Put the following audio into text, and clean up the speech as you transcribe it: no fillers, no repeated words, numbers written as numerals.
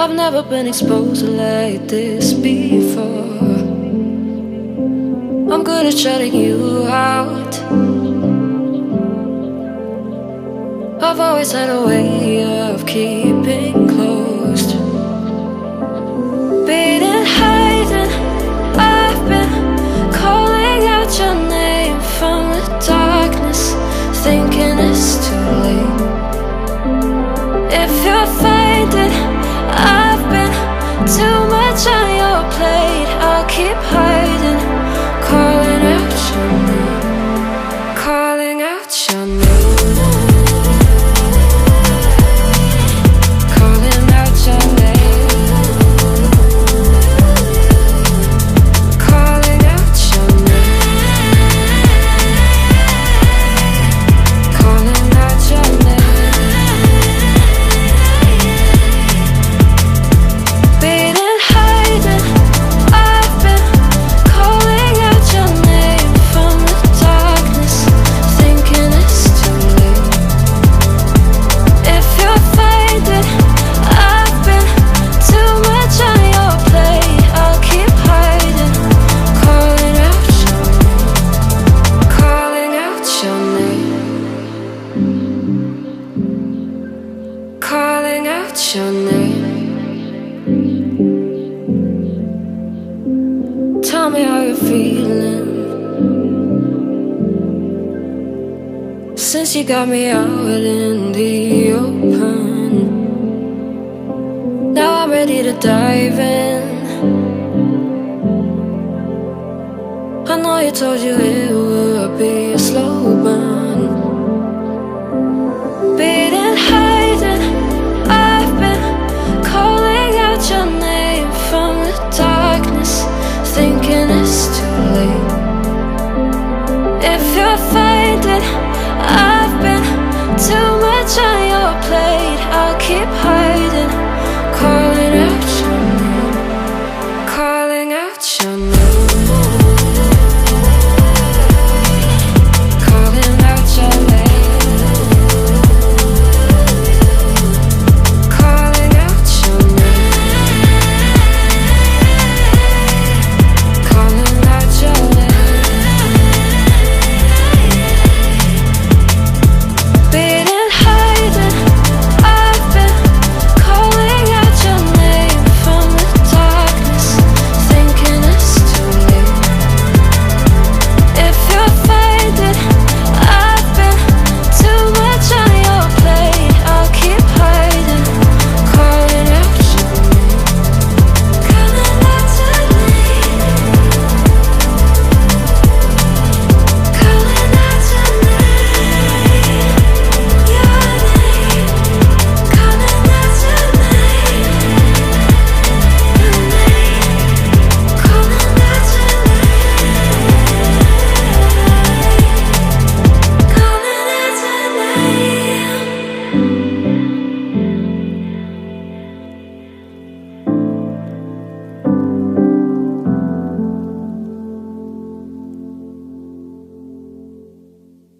I've never been exposed like this before. I'm good at shutting you out. I've always had a way of keeping closed. Beating, hiding, I've been calling out your name from the darkness, thinking it's too late. If you're finding I've been too much on your plate, I'll keep hiding, calling out your name, calling out your name, calling out your name, calling out your name, calling out your name. Calling out your name. Tell me how you're feeling since you got me out in the open. Now I'm ready to dive in. I know you told you it would be